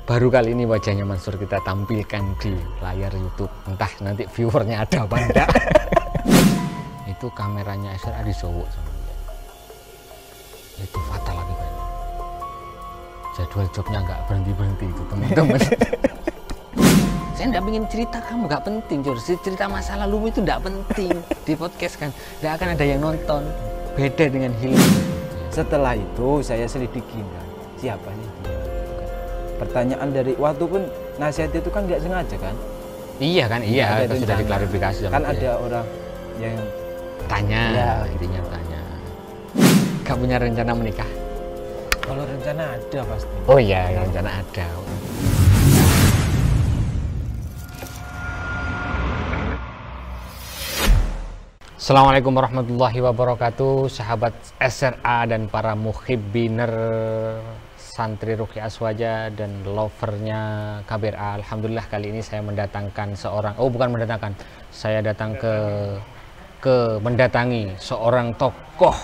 Baru kali ini wajahnya Mansur kita tampilkan di layar YouTube. Entah nanti viewernya ada apa enggak. Itu kameranya SRA disowok sama dia. Itu fatal lagi Pak. Jadwal jobnya nggak berhenti-berhenti itu teman-teman. Saya nggak ingin cerita kamu, nggak penting Jor. Cerita masa lalu itu nggak penting di podcast kan. Nggak akan ada yang nonton. Beda dengan Hilmi. Setelah itu saya selidiki kan, siapa sih dia? Pertanyaan dari waktu pun nasihat itu kan nggak sengaja kan? Iya kan, iya. Ada Sudah diklarifikasi sama kan dia. ada orang yang Tanya, ya, intinya tanya. Gak punya rencana menikah? kalau rencana ada pasti. Oh iya, rencana ada. Assalamualaikum warahmatullahi wabarakatuh, sahabat SRA dan para muhibbiner santri Ruqi Aswaja dan lovernya KBRA. Alhamdulillah kali ini saya mendatangkan seorang, saya datang mendatangi seorang tokoh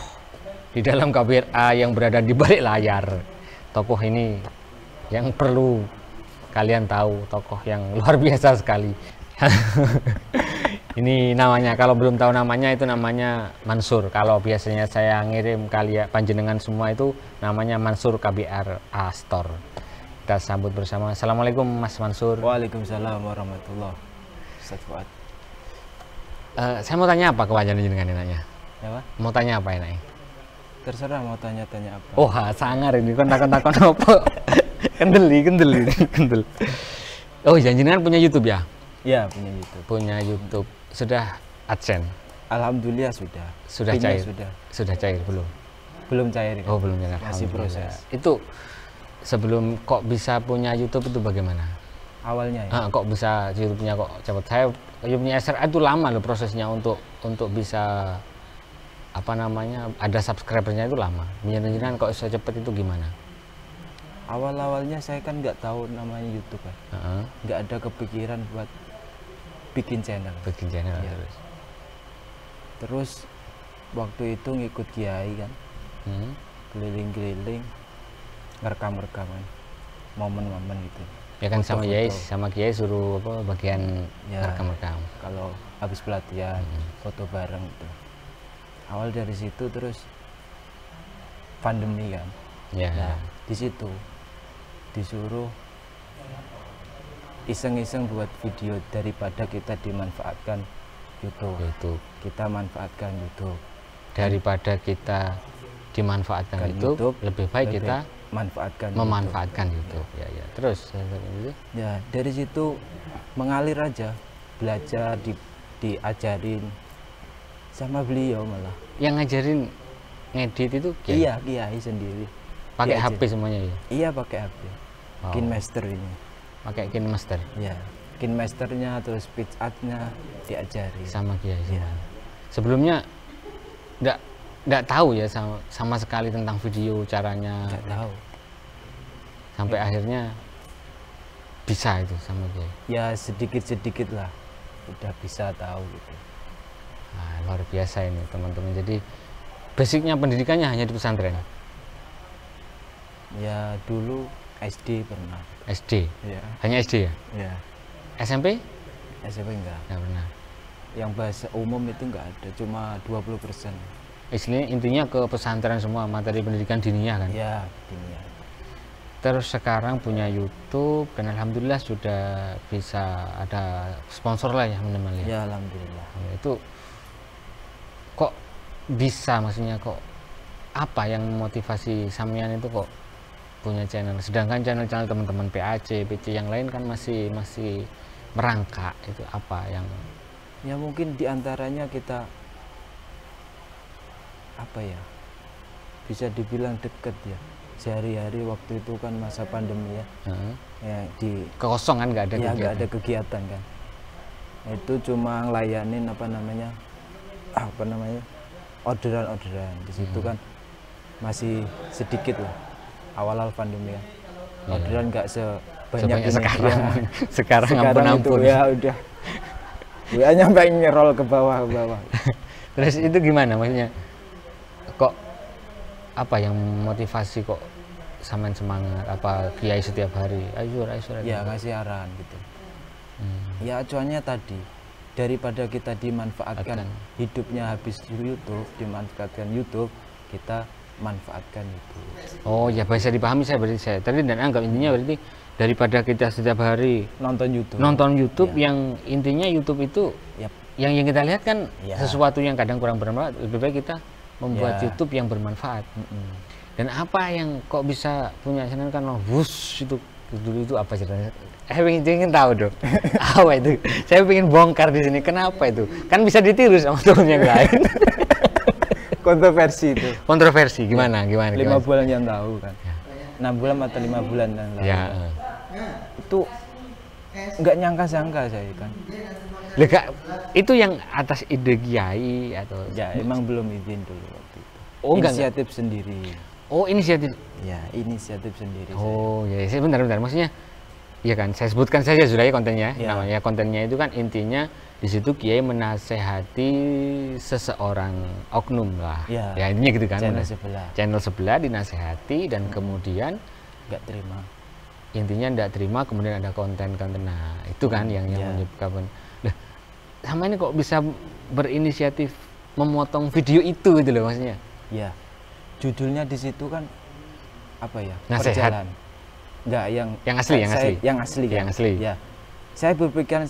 di dalam KBRA yang berada di balik layar. Tokoh ini yang perlu kalian tahu, tokoh yang luar biasa sekali. Ini namanya, kalau belum tahu namanya, itu namanya Mansur. Kalau biasanya saya ngirim kalian panjenengan semua itu namanya Mansur KBRA Store. Kita sambut bersama. Assalamualaikum Mas Mansur. Waalaikumsalam warahmatullahi wabarakatuh. Saya mau tanya apa ke panjenengan enaknya? Ya, Pak? Mau tanya apa enaknya? Terserah mau tanya-tanya apa. Oh, sangar ini kon takon-takon apa? Kendel. Oh, jenengan punya YouTube ya? Ya, punya YouTube. Punya YouTube. Sudah AdSense? Alhamdulillah sudah. Sudah Pinnya cair? Sudah cair belum? Belum cair. Oh, belum cair. Masih proses. Itu sebelum kok bisa punya YouTube itu bagaimana? Awalnya ya. Kok bisa YouTube-nya kok cepat? Saya YouTube-nya SRA itu lama loh prosesnya untuk bisa apa namanya, ada subscribernya itu lama. Menyenangkan kok bisa cepat itu gimana? Awal-awalnya saya kan nggak tahu namanya YouTube kan. Nggak ada kepikiran buat bikin channel. Ya. Terus waktu itu ngikut kiai kan, keliling-keliling, ngerekam-rekaman momen-momen gitu. Ya kan, Foto-foto. sama kiai suruh apa bagian Ya, rekam-rekam. kalau habis pelatihan foto bareng gitu. Awal dari situ terus pandemi kan. Ya. Nah, di situ disuruh iseng-iseng buat video, daripada kita dimanfaatkan YouTube. Kita manfaatkan YouTube. Daripada kita dimanfaatkan Kan YouTube, lebih baik kita memanfaatkan YouTube. Ya. Terus ya dari situ mengalir aja, belajar, diajarin sama beliau malah. Yang ngajarin ngedit itu kiai? Iya, kiai sendiri. Pakai Diajarin. HP semuanya ya? Iya, pakai HP. Oh. KineMaster ini. Pakai KineMaster? Ya, KineMasternya terus pitch art-nya diajari. Sama kiai Iya. semua. Sebelumnya nggak tahu ya sama sekali tentang video caranya. Nggak tahu. Sampai akhirnya bisa itu sama kiai. Ya sedikit-sedikit lah udah bisa tahu gitu. Nah, luar biasa ini teman-teman. Jadi basicnya pendidikannya hanya di pesantren? Ya dulu SD pernah. SD? Ya. Hanya SD ya? Ya. SMP? SMP enggak. Nggak pernah. Yang bahasa umum itu enggak ada, cuma 20%. Istilahnya intinya ke pesantren semua, materi pendidikan diniyah kan? Ya, dunia. Terus sekarang punya YouTube dan alhamdulillah sudah bisa ada sponsor lah ya minimal ya. Ya, alhamdulillah. Itu kok bisa, maksudnya kok apa yang memotivasi sampean itu kok punya channel, sedangkan channel-channel teman-teman PAC, PC yang lain kan masih merangkak. Itu apa yang Ya mungkin diantaranya kita apa ya, bisa dibilang deket ya, sehari-hari waktu itu kan masa pandemi ya. Ya di kekosongan, nggak ada ya kegiatan? nggak ada kegiatan kan, itu cuma ngelayanin apa namanya orderan di situ kan masih sedikit lah awal-awal pandemi ya. Orderan nggak sebanyak ini sekarang. Ya. Sekarang itu ampun-ampun. ya udah WA nyampe ngerol ke bawah. Terus itu gimana maksudnya, kok apa yang motivasi kok samain semangat apa Kiai setiap hari ayo ya ngasih arahan gitu. Ya acuannya tadi daripada kita dimanfaatkan hidupnya habis di YouTube, dimanfaatkan YouTube, kita manfaatkan YouTube. Oh ya bisa dipahami saya tadi dan anggap intinya berarti daripada kita setiap hari nonton YouTube ya. Yang intinya YouTube itu yang kita lihat kan sesuatu yang kadang kurang bermanfaat, lebih baik kita membuat YouTube yang bermanfaat. Dan apa yang kok bisa punya channel kan wush itu dulu itu apa ceritanya? Saya ingin tahu dong. Apa itu? Saya ingin bongkar di sini. Kenapa itu? Kan bisa ditiru sama teman yang lain. Kontroversi itu. Kontroversi gimana? Gimana? 5 bulan yang tahu kan. 6 bulan atau 5 bulan yang lalu. Ya. Itu nggak nyangka-sangka saya kan. Lega, itu yang atas ide Kiai atau? Ya emang belum izin dulu waktu itu. Oh, inisiatif sendiri. Oh inisiatif. Ya inisiatif sendiri. Oh ya saya bentar. Maksudnya, ya kan saya sebutkan saja sudah ya kontennya. Ya. Namanya kontennya itu kan intinya di situ Kiai menasehati seseorang oknum lah. Ya intinya gitu kan. Channel sebelah dinasehati dan kemudian nggak terima. Intinya nggak terima kemudian ada konten. Nah itu kan yang menyebabkan. Sama ini kok bisa berinisiatif memotong video itu gitu loh maksudnya. Ya, judulnya di situ kan apa ya? Nasihat. Enggak yang asli. Yang asli. Ya, saya berpikir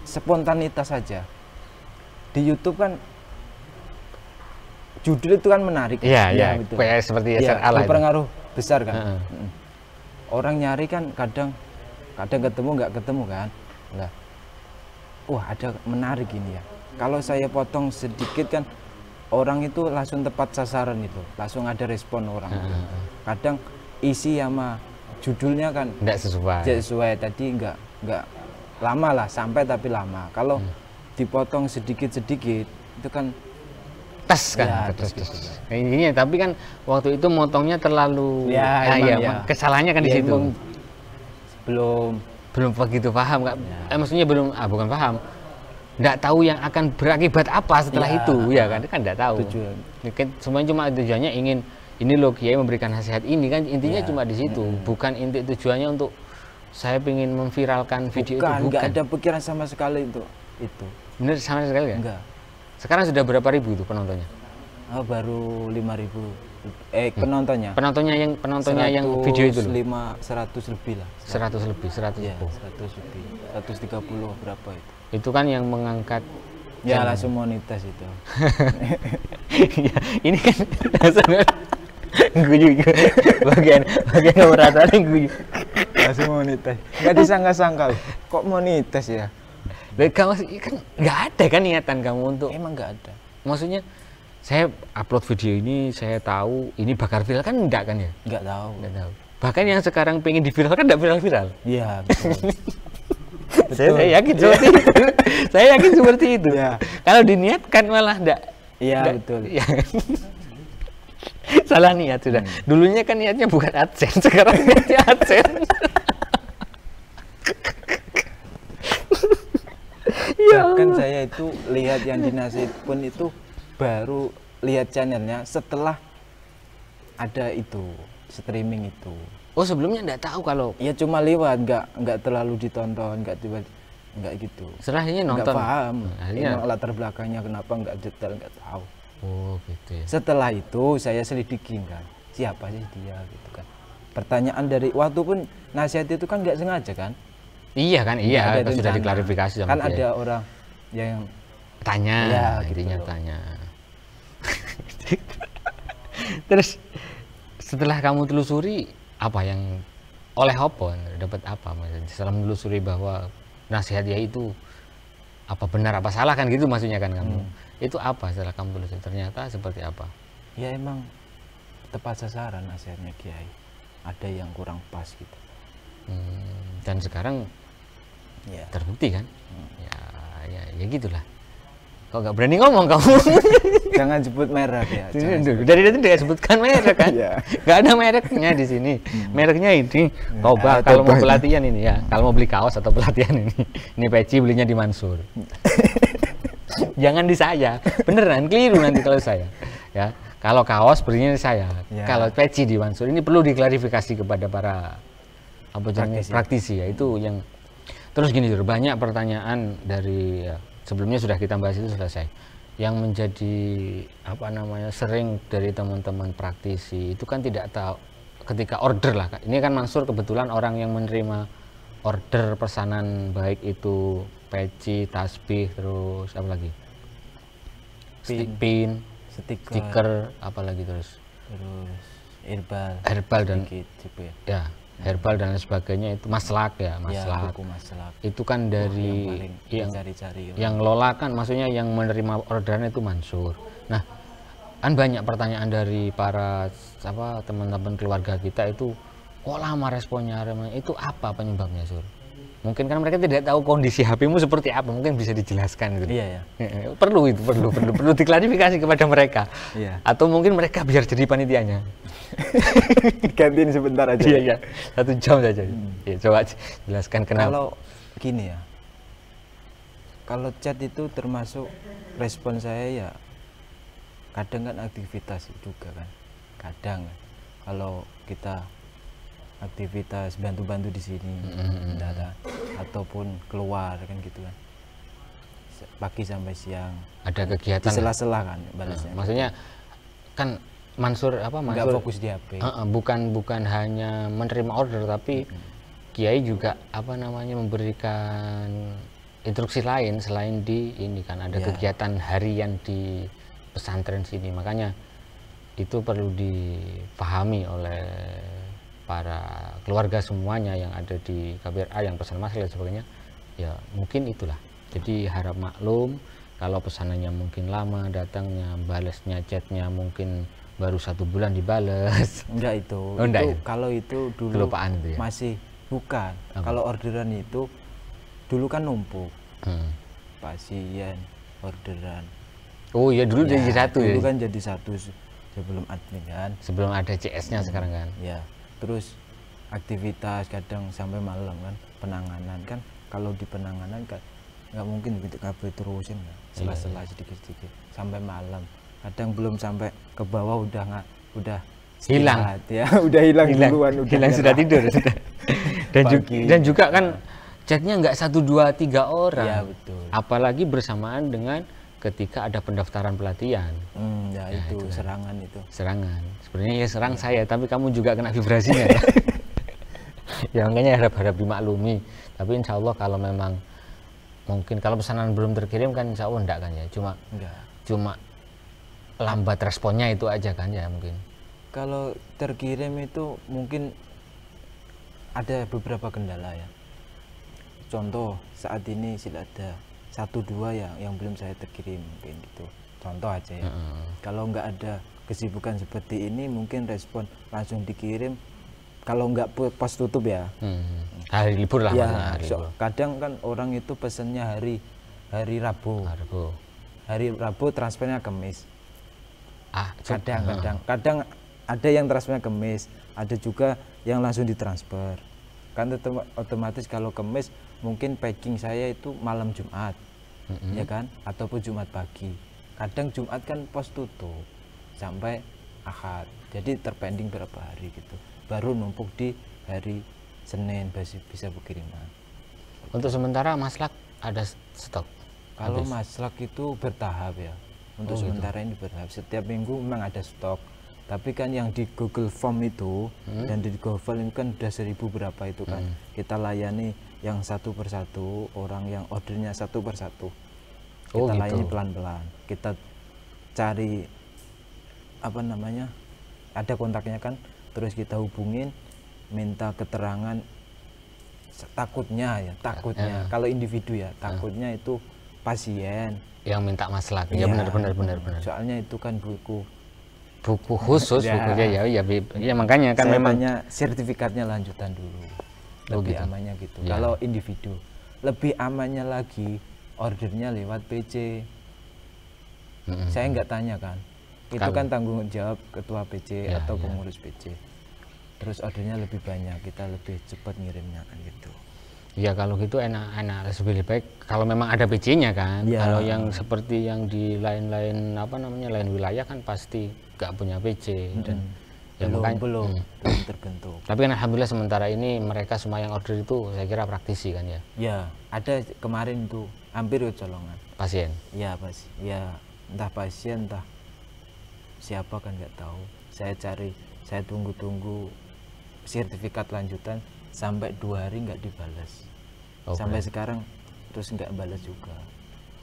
spontanitas saja. Di YouTube kan judul itu kan menarik. Iya. Kayak seperti berpengaruh besar kan. Orang nyari kan kadang ketemu nggak ketemu kan. Nah, wah ada menarik ini ya. Kalau saya potong sedikit kan orang itu langsung tepat sasaran itu, langsung ada respon orang. Kadang isi sama judulnya kan tidak sesuai. Tadi nggak lama lah sampai tapi lama. Kalau dipotong sedikit itu kan tes kan. Tes. Ini tapi kan waktu itu motongnya terlalu kesalahannya kan di situ. Belum begitu paham kan? Maksudnya bukan paham, nggak tahu yang akan berakibat apa setelah itu, ya kan nggak tahu. Semuanya cuma tujuannya ingin ini loh Kiai memberikan nasihat ini kan intinya cuma di situ, bukan inti tujuannya untuk saya ingin memviralkan video itu. Bukan, nggak ada pikiran sama sekali itu. Bener sama sekali ya? Enggak. Sekarang sudah berapa ribu itu penontonnya? Baru 5.000. Penontonnya yang video itu 100 lebih lah. 100 lebih. 130 berapa itu? Itu kan yang mengangkat langsung monetis itu. Ya, ini kan guyu bagian keberatan guyu. Langsung monetis. Enggak disangka-sangka. Kok monetis ya? Kamu kan nggak ada kan niatan kamu untuk emang nggak ada. Maksudnya saya upload video ini, saya tahu ini bakal viral kan enggak kan ya? Enggak tahu. Bahkan yang sekarang pengen diviralkan enggak viral-viral. Iya, betul. Saya yakin seperti itu. Saya yakin seperti itu. Ya. Kalau diniatkan malah enggak. Iya, betul. Ya. Salah niat sudah. Dulunya kan niatnya bukan AdSense, sekarang niatnya AdSense. Bahkan saya itu lihat yang dinasih pun itu baru lihat channelnya setelah ada itu streaming itu. Oh sebelumnya enggak tahu kalau? Ya cuma lewat, nggak terlalu ditonton, nggak gitu. Setelahnya nonton. Nggak paham. Emang latar belakangnya kenapa nggak detail, nggak tahu. Oh gitu ya. Setelah itu saya selidiki kan, siapa sih dia gitu kan. Pertanyaan dari waktu pun nasihat itu kan nggak sengaja kan? Iya kan, iya. Sudah diklarifikasi sama kan dia. Ada orang yang tanya, ya, intinya gitu tanya. Terus setelah kamu telusuri apa yang oleh apa dapat apa maksudnya setelah menelusuri bahwa nasihat dia itu apa benar apa salah kan gitu maksudnya kan kamu itu apa setelah kamu telusuri ternyata seperti apa? Ya emang tepat sasaran nasihatnya Kiai, ada yang kurang pas gitu. Dan sekarang terbukti kan? Ya gitulah. Kok nggak berani ngomong kamu? Jangan sebut merek ya. Dari tadi tidak sebutkan merek kan? Nggak ada mereknya di sini. Mereknya ini. Coba kalau mau pelatihan ini ya, kalau mau beli kaos atau pelatihan ini peci belinya di Mansur. Jangan di saya. Beneran keliru nanti kalau saya. Ya, Kalau kaos berinya saya, Ya. kalau peci di Mansur. Ini perlu diklarifikasi kepada para praktisi ya, itu yang. Terus gini, banyak pertanyaan dari sebelumnya sudah kita bahas itu selesai. Yang menjadi sering dari teman-teman praktisi itu kan tidak tahu ketika order lah. Ini kan Mansur kebetulan orang yang menerima order pesanan, baik itu peci, tasbih, terus apa lagi? Pin, stiker, apalagi terus herbal dan ya herbal dan lain sebagainya, itu maslak ya, buku maslak. Itu kan dari yang lola kan, maksudnya yang menerima orderan itu Mansur. Nah, kan banyak pertanyaan dari para teman-teman keluarga kita itu, kok lama responnya, itu apa penyebabnya, Sur? Mungkin kan mereka tidak tahu kondisi HP-mu seperti apa, mungkin bisa dijelaskan gitu. Iya, ya. Perlu diklarifikasi kepada mereka. Iya. Atau mungkin mereka biar jadi panitianya. Gantiin sebentar aja. Iya, 1 jam saja. Ya, coba jelaskan kenapa. Kalau gini ya, kalau chat itu termasuk respon saya ya, kadang kan aktivitas juga kan. Kadang kalau kita aktivitas bantu-bantu di sini, ataupun keluar kan gitu kan, pagi sampai siang ada kegiatan di sela-sela kan balasnya. Maksudnya kan Mansur nggak fokus di HP. Bukan hanya menerima order, tapi Kiai juga memberikan instruksi lain selain di ini kan, ada kegiatan harian di pesantren sini. Makanya itu perlu dipahami oleh para keluarga semuanya yang ada di KBRA, yang pesan masalah dan sebagainya. Ya mungkin itulah. Jadi harap maklum kalau pesanannya mungkin lama datangnya, balasnya chatnya mungkin baru 1 bulan dibales. Enggak itu. Kalau itu dulu kelupaan itu ya? Masih bukan. Kalau orderan itu dulu kan numpuk. Pasien, orderan. Oh iya, dulu jadi satu ya? Dulu kan jadi satu sebelum admin kan. Sebelum ada CS-nya sekarang kan? Ya. Terus aktivitas kadang sampai malam kan, penanganan kan. Kalau di penanganan kan nggak mungkin gitu kabel terusin kan, sela-sela sedikit-sedikit sampai malam. Kadang belum sampai ke bawah udah hilang ya, udah hilang duluan, sudah tidur sudah. Dan juga kan chatnya nggak 1, 2, 3 orang. Ya, betul. Apalagi bersamaan dengan ketika ada pendaftaran pelatihan. Ya itu serangan itu. Serangan. Sebenarnya ya serang saya, tapi kamu juga kena vibrasinya. Ya makanya harap dimaklumi. Tapi insya Allah kalau memang mungkin kalau pesanan belum terkirim kan insya Allah enggak kan ya. Cuma lambat responnya itu aja kan ya mungkin. Kalau terkirim itu mungkin ada beberapa kendala ya. Contoh saat ini sudah ada 1-2 yang belum saya terkirim mungkin gitu. Contoh aja ya. Kalau nggak ada kesibukan seperti ini mungkin respon langsung dikirim. Kalau nggak pos tutup ya. Hari libur lah. Ya, kadang kan orang itu pesennya hari Rabu. Hari Rabu transfernya Kamis. Kadang ada yang transfernya Kamis, ada juga yang langsung ditransfer. Kan otomatis kalau Kamis mungkin packing saya itu malam Jumat, ya kan, ataupun Jumat pagi. Kadang Jumat kan pos tutup sampai Ahad, jadi terpending berapa hari gitu. Baru numpuk di hari Senin bisa berkiriman. Untuk sementara maslak ada stok? Kalau maslak itu bertahap ya. Untuk sementara ini bertahap. Setiap minggu memang ada stok. Tapi kan yang di Google Form itu dan di Google Form itu kan udah 1000 berapa itu kan. Kita layani yang satu persatu, orang yang ordernya satu persatu. Kita layani pelan-pelan. Kita cari ada kontaknya kan, terus kita hubungin, minta keterangan. Takutnya kalau individu ya, takutnya itu pasien yang minta maslak. Ya benar. Soalnya itu kan buku khusus, ya makanya kan memangnya sertifikatnya lanjutan dulu. Lebih amannya gitu. Ya. Kalau individu, lebih amannya lagi ordernya lewat PC. Saya nggak tanya kan. Itu kan tanggung jawab ketua PC atau pengurus PC. Terus ordernya lebih banyak, kita lebih cepat ngirimnya kan gitu. Ya kalau gitu enak lebih baik kalau memang ada PC-nya kan. Ya. Kalau yang seperti yang di lain-lain lain wilayah kan pasti nggak punya PC dan ya belum terbentuk. Tapi kan alhamdulillah sementara ini mereka semua yang order itu saya kira praktisi kan ya. Ya, ada kemarin tuh hampir kecolongan. Pasien. Ya pasti. Ya entah pasien entah siapa kan nggak tahu. Saya tunggu sertifikat lanjutan sampai 2 hari nggak dibalas. Sampai sekarang terus nggak balas juga.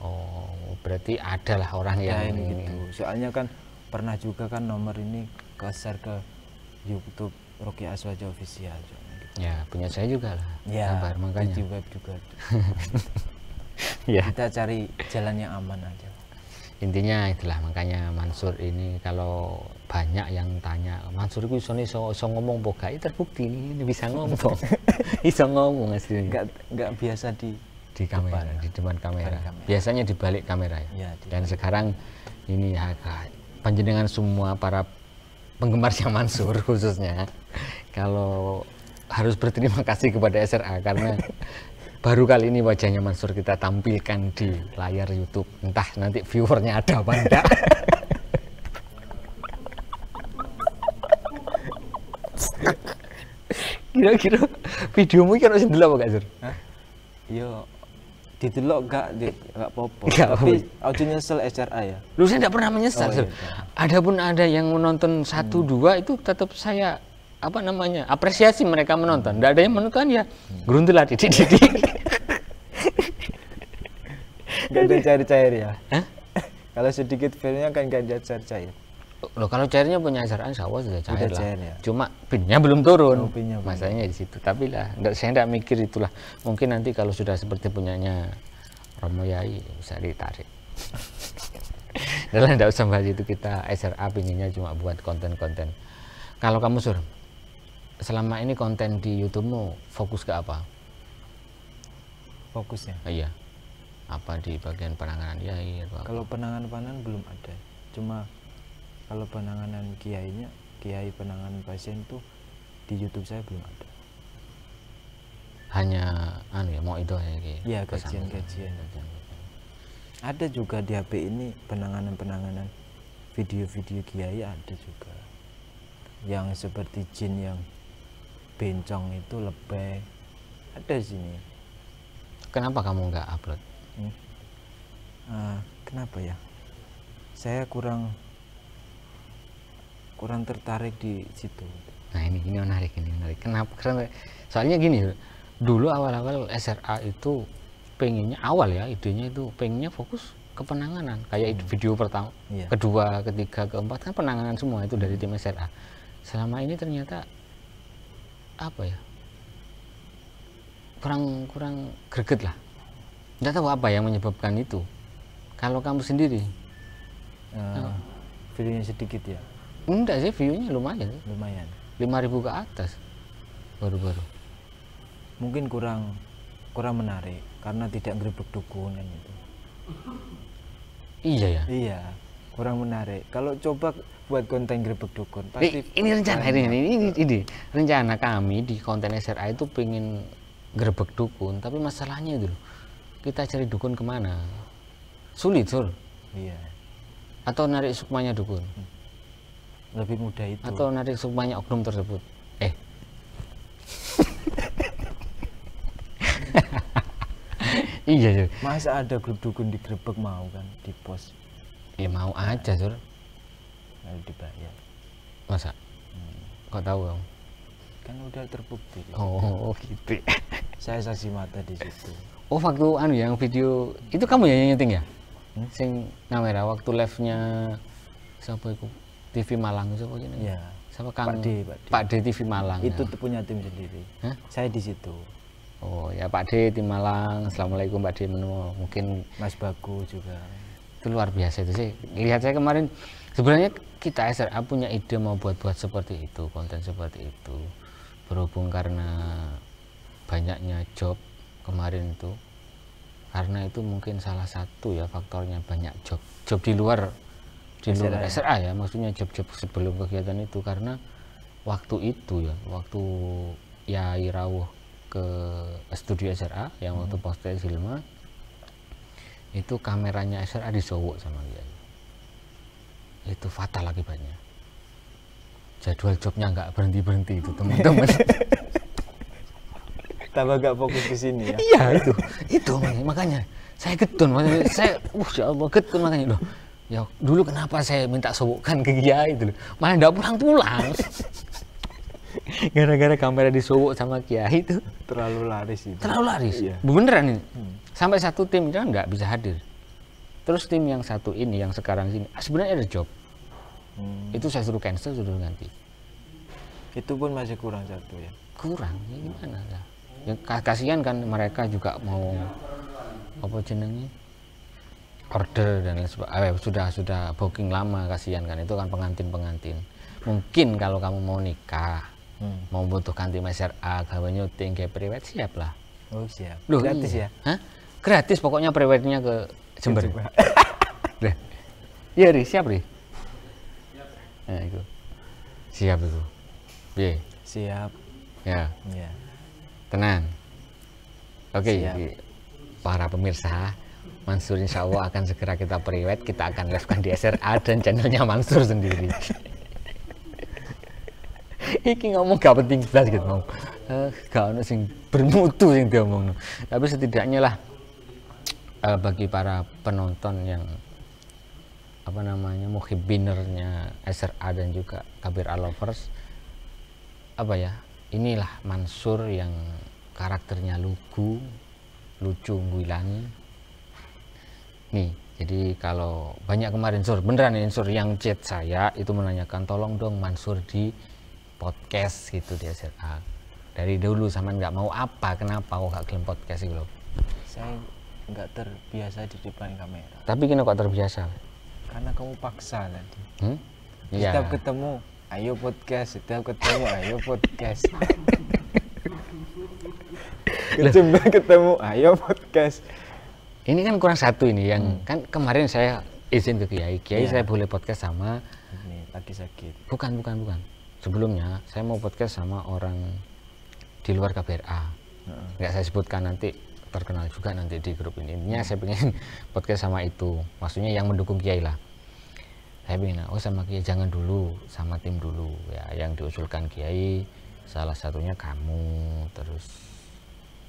Oh, berarti adalah orang yang gitu. Soalnya kan pernah juga kan nomor ini share ke YouTube Rocky Aswaja Official. Gitu. Ya, punya saya juga lah. Ya, kabar makanya. Di web juga. Ya. Kita cari jalan yang aman aja. Intinya itulah, makanya Mansur ini kalau banyak yang tanya, Mansur itu iso ngomong boga, terbukti ini bisa ngomong. Iso ngomong aslinya. Enggak biasa di kamera, di depan kamera. Biasanya di balik kamera ya. Dan sekarang ini panjenengan semua para penggemarnya Mansur khususnya kalau harus berterima kasih kepada SRA karena baru kali ini wajahnya Mansur kita tampilkan di layar YouTube. Entah nanti viewernya ada apa enggak. Kira-kira videomu kan harus ndelok apa gak, Sur? Hah? Yo didelok gak apa-apa. Tapi aja nyesel SRA ya. Lu saya enggak pernah menyesal, Sur. Adapun ada yang menonton 1 2 itu tetap saya apresiasi mereka menonton. Enggak ada yang menonton ya geruntul lah didik. Gak ada cair-cair ya? Hah? Kalau sedikit filenya kan gak ada cair-cair. Loh, kalau cairnya punya SRA insya Allah sudah cair lah. Ya? Cuma pinnya belum turun. Masalahnya di situ. Tapi lah, saya enggak mikir itulah. Mungkin nanti kalau sudah seperti punyanya Romo Yai bisa ditarik. Dan enggak usah bahas itu, kita SRA pinginnya cuma buat konten-konten. Kalau kamu, Sur, selama ini konten di YouTube-mu fokus ke apa? Fokusnya? Iya. Apa di bagian penanganan kiai atau apa? Kalau penanganan belum ada. Cuma kalau penanganan kiai penanganan pasien tuh di YouTube saya belum ada. Hanya mau itu ya kayak. Iya, kajian. Ada juga di HP ini penanganan video-video kiai ada juga. Yang seperti jin yang bencong itu lebih ada sini. Kenapa kamu nggak upload? Kenapa ya? Saya kurang tertarik di situ. Nah ini menarik. Kenapa? Karena soalnya gini, dulu awal-awal SRA itu pengennya idenya itu pengennya fokus ke penanganan. Kayak video pertama, kedua, ketiga, keempat kan penanganan semua itu dari tim SRA. Selama ini ternyata kurang greget lah. Nggak tahu apa yang menyebabkan itu. Kalau kamu sendiri videonya sedikit ya? Enggak sih, view-nya lumayan 5.000 ke atas baru-baru. Mungkin kurang menarik karena tidak gerebek dukun kan itu. Iya ya? Iya, kurang menarik. Kalau coba buat konten gerebek dukun pasti ini rencana ini rencana kami di konten SRA itu pengen gerebek dukun, tapi masalahnya itu kita cari dukun kemana? Sulit, Sur. Iya. Atau narik sukmanya dukun? Lebih mudah itu. Atau narik sukmanya oknum tersebut? Iya. Masa ada grup dukun digerebek mau kan di pos? Ya mau aja, Sur. Harus dibayar. Masa? Kok tahu kamu? Kan udah terbukti. Oh gitu. Saya saksi mata di situ. Oh, waktu yang video itu kamu yang nyeting ya? Sing kamera waktu live-nya siapa itu? TV Malang siapa ini? Iya. Siapa Kang? Pak D TV Malang. Itu tuh punya tim sendiri. Hah? Saya di situ. Oh ya, Pak D tim Malang. Assalamualaikum Pak D, mungkin Mas Bagu juga. Itu luar biasa itu sih. Lihat saya kemarin, sebenarnya kita SRA punya ide mau buat seperti itu, konten seperti itu. Berhubung karena banyaknya job kemarin itu, karena itu mungkin salah satu ya faktornya, banyak job di luar SRA ya, maksudnya job sebelum kegiatan itu, karena waktu itu ya, waktu Yai rawuh ke studio SRA yang waktu poster Silma itu kameranya SRA disogok sama dia. Itu fatal akibatnya. Jadwal jobnya nggak berhenti itu teman-teman. Tambah gak fokus ke sini ya. Iya itu makanya saya getun, makanya saya ya Allah getun makanya loh. Ya dulu kenapa saya minta sobokan ke Kiai itu loh, malah nggak pulang-pulang. Gara-gara kamera disogok sama Kiai itu. Terlalu laris itu. Terlalu laris. Iya. Beneran ini. Sampai satu tim kan nggak bisa hadir. Terus tim yang satu ini yang sekarang sini sebenarnya ada job. Itu saya suruh cancel, suruh ganti. Itu pun masih kurang satu ya. Kurang, ya gimana lah. Ya, kasihan kan mereka juga mau apa jenenge order dan lain sebagainya. Sudah booking lama, kasihan kan. Itu kan pengantin. Mungkin kalau kamu mau nikah, mau butuhkan tim SRA, gawe nyuting, kayak prewed, siap lah. Oh siap. Loh, gratis iya. ya? Hah? Gratis pokoknya prewednya ke Jember. Iya Ri, siap Ri. Nah, itu. Siap itu. Iya. Siap. Ya. Ya. Tenang. Oke, Siap. para pemirsa, Mansur insya Allah akan segera kita prewed, kita akan live-kan di SRA dan channelnya Mansur sendiri. Iki ngomong gak penting belas gitu mau. Gak ono sing bermutu sing diomongno. Tapi setidaknya lah bagi para penonton yang apa namanya muhibbinernya SRA dan juga Kabir Lovers, apa ya, inilah Mansur yang karakternya lucu, ngguilangi. Nih, jadi kalau banyak kemarin Sur, beneran ini Sur yang chat saya itu menanyakan tolong dong Mansur di podcast gitu di SRA. Dari dulu sama nggak mau apa, kenapa kok gak klaim podcast gitu loh? Saya nggak terbiasa di depan kamera. Tapi kenapa kok terbiasa? Karena kamu paksa tadi. Iya. Setiap ketemu, ayo podcast. Setiap ketemu, ayo podcast. ketemu, ayo podcast. Ini kan kurang satu ini yang kan kemarin saya izin ke Kiai. Kiai saya boleh podcast sama. Ini lagi sakit. Bukan. Sebelumnya saya mau podcast sama orang di luar KBRA. Nggak saya sebutkan, nanti terkenal juga nanti di grup ini. Intinya saya pengen podcast sama itu. Maksudnya yang mendukung Kiai lah. Saya pengen, sama Kiai jangan dulu, sama tim dulu ya. Yang diusulkan Kiai salah satunya kamu, terus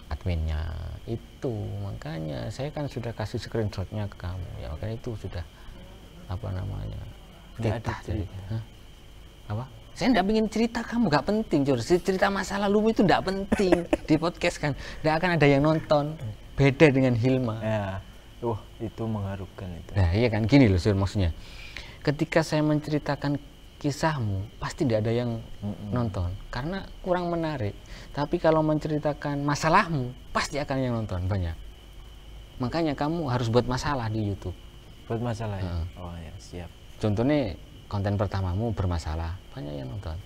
adminnya itu. Makanya saya kan sudah kasih screenshotnya ke kamu ya, makanya itu sudah apa namanya Nggak ada jadi apa, saya nggak ingin cerita kamu, nggak penting Jor, cerita masa lalu itu nggak penting di podcast kan, nggak akan ada yang nonton. Beda dengan Hilma ya. Itu mengharukan itu. Nah iya kan, gini loh Sur, maksudnya ketika saya menceritakan kisahmu pasti tidak ada yang nonton karena kurang menarik. Tapi kalau menceritakan masalahmu pasti akan yang nonton banyak. Makanya kamu harus buat masalah di YouTube. Buat masalah ya? Oh ya, siap. Contohnya konten pertamamu bermasalah, banyak yang nonton.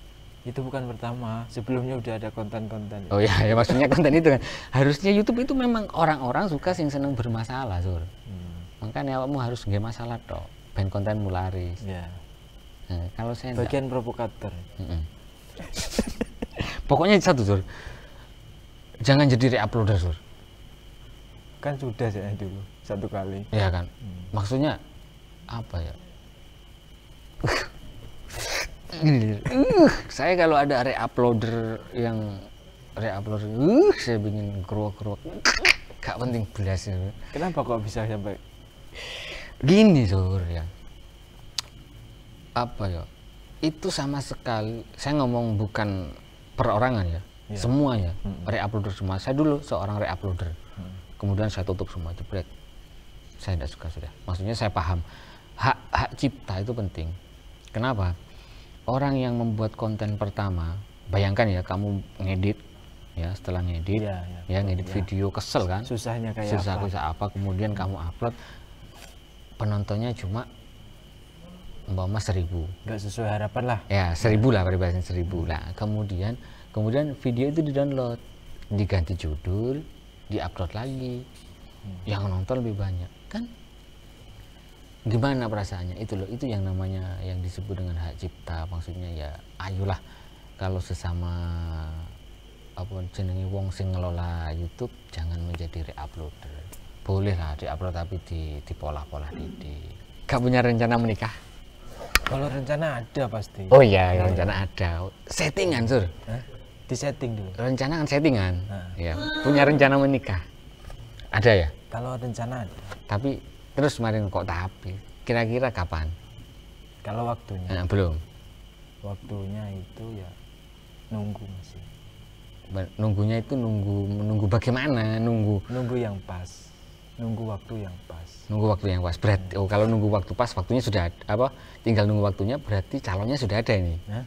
Itu bukan pertama, sebelumnya udah ada konten-konten. Oh ya maksudnya konten itu kan harusnya YouTube itu memang orang-orang suka sing seneng bermasalah Sur. Makanya kamu harus nggak masalah toh, ben kontenmu laris. Ya. Nah, kalau saya bagian provokator. Pokoknya satu Sur, jangan jadi re-uploader Sur. Kan sudah saya dulu satu kali. Iya kan, maksudnya apa ya? Saya kalau ada re-uploader yang re-uploader, saya ingin keruak-keruak. Gak penting belas itu. Kenapa kok bisa sampai gini Sur ya? Apa ya? Itu sama sekali, saya ngomong bukan perorangan ya, semua ya, re-uploader semua. Saya dulu seorang re-uploader, kemudian saya tutup semua, jebret. Saya tidak suka sudah. Maksudnya saya paham hak cipta itu penting. Kenapa? Orang yang membuat konten pertama, bayangkan ya kamu ngedit, ya setelah ngedit, ngedit video kesel kan? Susahnya kayak apa? Kemudian kamu upload, penontonnya cuma umpama 1000. Nggak sesuai harapan lah. Ya 1000 lah, peribahasan 1000 lah. Kemudian video itu di-download, diganti judul, di-upload lagi, yang nonton lebih banyak kan? Gimana perasaannya? Itu loh, itu yang namanya yang disebut dengan hak cipta. Maksudnya ya ayolah, kalau sesama apa jenenge wong sing ngelola YouTube jangan menjadi re-uploader. Boleh lah di-upload tapi dipolah-polah didik. Gak punya rencana menikah? Kalau rencana ada pasti. Oh iya, rencana ada. Settingan, Sur. Hah? Di setting dulu. Rencana kan settingan. Ya, punya rencana menikah. Ada ya? Kalau rencana ada. Tapi terus kemarin kok tapi kira-kira kapan? Kalau waktunya. Belum. Waktunya itu ya nunggu masih. Nunggunya itu nunggu bagaimana? Nunggu yang pas. Nunggu waktu yang pas. Nunggu waktu yang pas. Berarti kalau nunggu waktu pas, waktunya sudah apa? Tinggal nunggu waktunya berarti calonnya sudah ada ini. Hah?